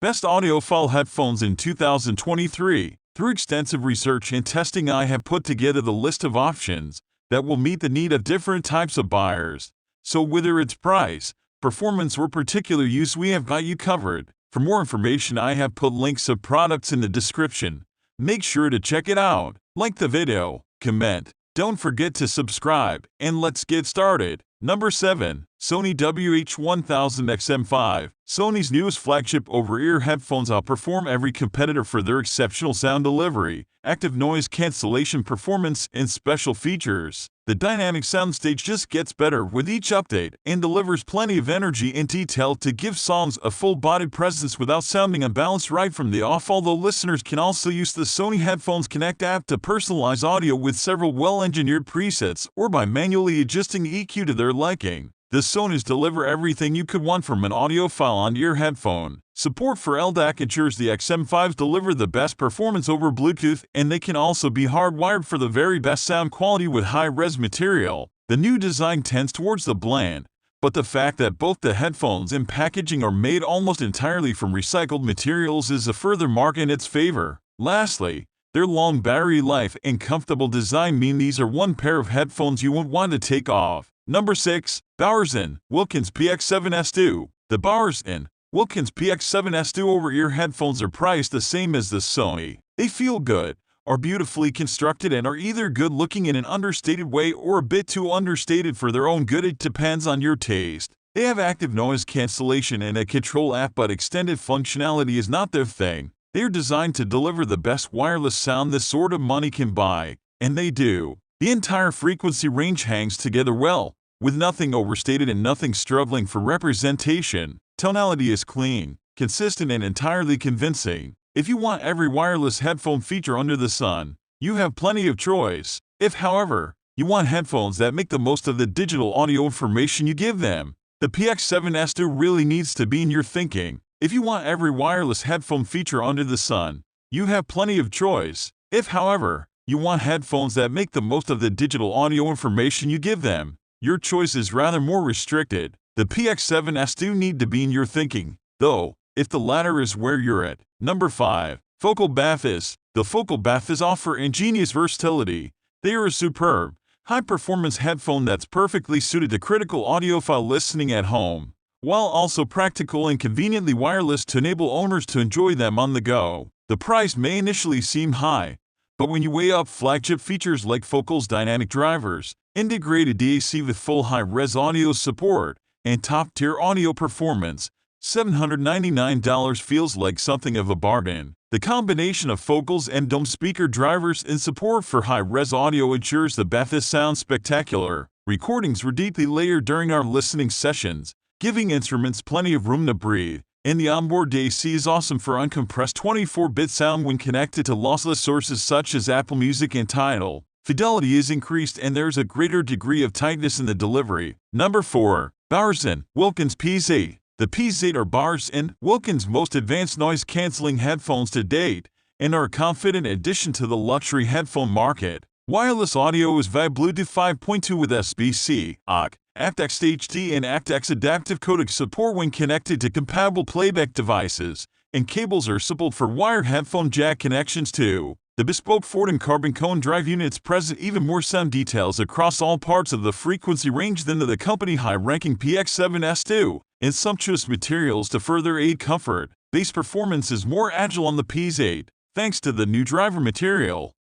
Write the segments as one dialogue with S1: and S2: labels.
S1: Best audiophile headphones in 2023. Through extensive research and testing, I have put together the list of options that will meet the need of different types of buyers. So whether it's price, performance, or particular use, we have got you covered. For more information, I have put links of products in the description. Make sure to check it out. Like the video, comment, don't forget to subscribe, and let's get started. Number 7. Sony WH-1000XM5. Sony's newest flagship over-ear headphones outperform every competitor for their exceptional sound delivery, active noise cancellation performance, and special features. The dynamic soundstage just gets better with each update and delivers plenty of energy and detail to give songs a full-bodied presence without sounding unbalanced right from the off. Although listeners can also use the Sony Headphones Connect app to personalize audio with several well-engineered presets or by manually adjusting EQ to their liking. The Sonys deliver everything you could want from an audiophile on-ear headphone. Support for LDAC ensures the XM5s deliver the best performance over Bluetooth, and they can also be hardwired for the very best sound quality with high-res material. The new design tends towards the blend, but the fact that both the headphones and packaging are made almost entirely from recycled materials is a further mark in its favor. Lastly, their long battery life and comfortable design mean these are one pair of headphones you won't want to take off. Number 6. Bathys Wilkins Px7 S2. The Bathys Wilkins Px7 S2 over-ear headphones are priced the same as the Sony. They feel good, are beautifully constructed, and are either good-looking in an understated way or a bit too understated for their own good. It depends on your taste. They have active noise cancellation and a control app, but extended functionality is not their thing. They are designed to deliver the best wireless sound this sort of money can buy, and they do. The entire frequency range hangs together well, with nothing overstated and nothing struggling for representation. Tonality is clean, consistent, and entirely convincing. If you want every wireless headphone feature under the sun, you have plenty of choice. If, however, you want headphones that make the most of the digital audio information you give them, the Px7 S2 really needs to be in your thinking. If you want every wireless headphone feature under the sun, you have plenty of choice. If, however, you want headphones that make the most of the digital audio information you give them, your choice is rather more restricted. The Px7 S2 need to be in your thinking, though, if the latter is where you're at. Number 5. Focal Bathys. The Focal Bathys offer ingenious versatility. They are a superb, high-performance headphone that's perfectly suited to critical audiophile listening at home, while also practical and conveniently wireless to enable owners to enjoy them on the go. The price may initially seem high, but when you weigh up flagship features like Focal's dynamic drivers, integrated DAC with full high-res audio support, and top-tier audio performance, $799 feels like something of a bargain. The combination of Focal's and dome speaker drivers and support for high-res audio ensures the Bathys sounds spectacular. Recordings were deeply layered during our listening sessions, giving instruments plenty of room to breathe. And the onboard DAC is awesome for uncompressed 24-bit sound when connected to lossless sources such as Apple Music and Tidal. Fidelity is increased and there's a greater degree of tightness in the delivery. Number 4. Bathys Wilkins Px8. The Px8 are Bathys Wilkins' most advanced noise-canceling headphones to date, and are a confident addition to the luxury headphone market. Wireless audio is via Bluetooth 5.2 with SBC, AUX, aptX HD and aptX adaptive codec support when connected to compatible playback devices, and cables are supported for wired headphone jack connections too. The bespoke Ford and carbon cone drive units present even more sound details across all parts of the frequency range than the company high-ranking Px7 S2, and sumptuous materials to further aid comfort. Bass performance is more agile on the Px8, thanks to the new driver material.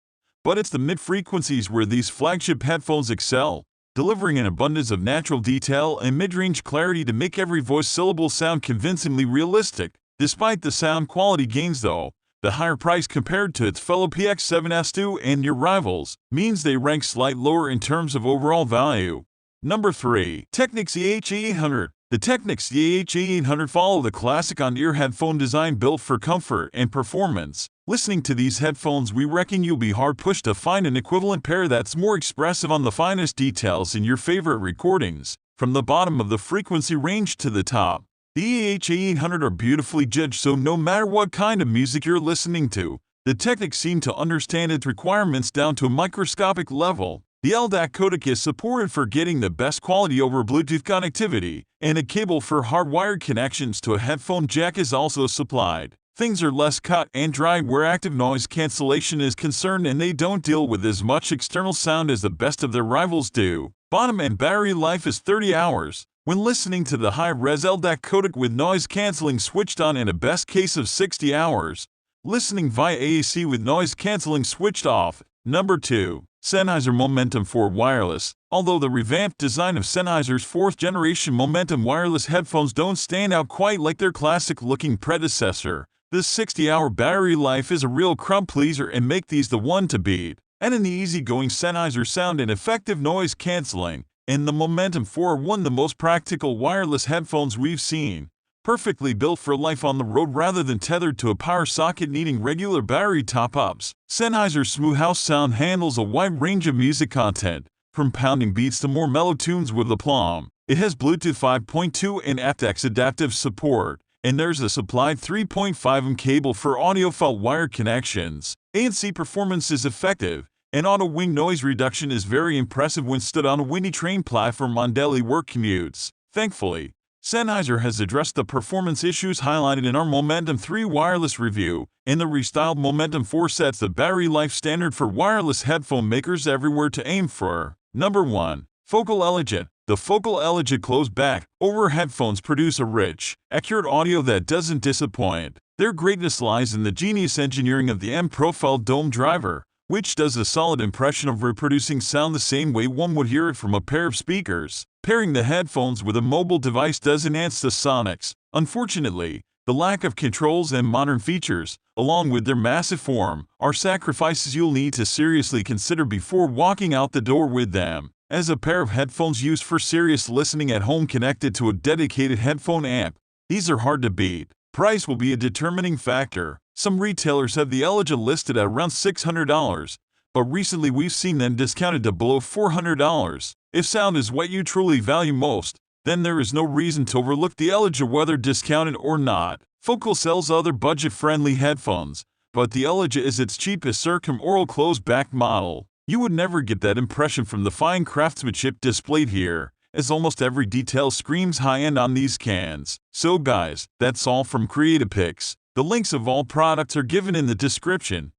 S1: But it's the mid-frequencies where these flagship headphones excel, delivering an abundance of natural detail and mid-range clarity to make every voice syllable sound convincingly realistic. Despite the sound quality gains though, the higher price compared to its fellow Px7 S2 and near rivals means they rank slightly lower in terms of overall value. Number 3. Technics EH800. The Technics EH800 follow the classic on-ear headphone design built for comfort and performance. Listening to these headphones, we reckon you'll be hard-pushed to find an equivalent pair that's more expressive on the finest details in your favorite recordings, from the bottom of the frequency range to the top. The EH800 are beautifully judged, so no matter what kind of music you're listening to, the Technics seem to understand its requirements down to a microscopic level. The LDAC codec is supported for getting the best quality over Bluetooth connectivity, and a cable for hardwired connections to a headphone jack is also supplied. Things are less cut and dry where active noise cancellation is concerned, and they don't deal with as much external sound as the best of their rivals do. Bottom end battery life is 30 hours. When listening to the high-res LDAC codec with noise cancelling switched on, in a best case of 60 hours. Listening via AAC with noise cancelling switched off. Number 2. Sennheiser Momentum 4 Wireless. Although the revamped design of Sennheiser's 4th generation Momentum wireless headphones don't stand out quite like their classic-looking predecessor, this 60-hour battery life is a real crowd pleaser and make these the one to beat. And an easygoing Sennheiser sound and effective noise cancelling, and the Momentum 4 are one of the most practical wireless headphones we've seen. Perfectly built for life on the road rather than tethered to a power socket needing regular battery top-ups. Sennheiser's smooth house sound handles a wide range of music content, from pounding beats to more mellow tunes with aplomb. It has Bluetooth 5.2 and aptX adaptive support, and there's a supplied 3.5mm cable for audiophile wire connections. ANC performance is effective, and auto wing noise reduction is very impressive when stood on a windy train platform on daily work commutes. Thankfully, Sennheiser has addressed the performance issues highlighted in our Momentum 3 wireless review, and the restyled Momentum 4 sets the battery life standard for wireless headphone makers everywhere to aim for. Number 1. Focal Elegia. The Focal Elegia closed-back, over headphones produce a rich, accurate audio that doesn't disappoint. Their greatness lies in the genius engineering of the M-Profile dome driver, which does a solid impression of reproducing sound the same way one would hear it from a pair of speakers. Pairing the headphones with a mobile device does enhance the sonics. Unfortunately, the lack of controls and modern features, along with their massive form, are sacrifices you'll need to seriously consider before walking out the door with them. As a pair of headphones used for serious listening at home connected to a dedicated headphone amp, these are hard to beat. Price will be a determining factor. Some retailers have the Elegia listed at around $600, but recently we've seen them discounted to below $400. If sound is what you truly value most, then there is no reason to overlook the Elegia whether discounted or not. Focal sells other budget-friendly headphones, but the Elegia is its cheapest circumoral closed-back model. You would never get that impression from the fine craftsmanship displayed here, as almost every detail screams high-end on these cans. So guys, that's all from Creative Pix. The links of all products are given in the description.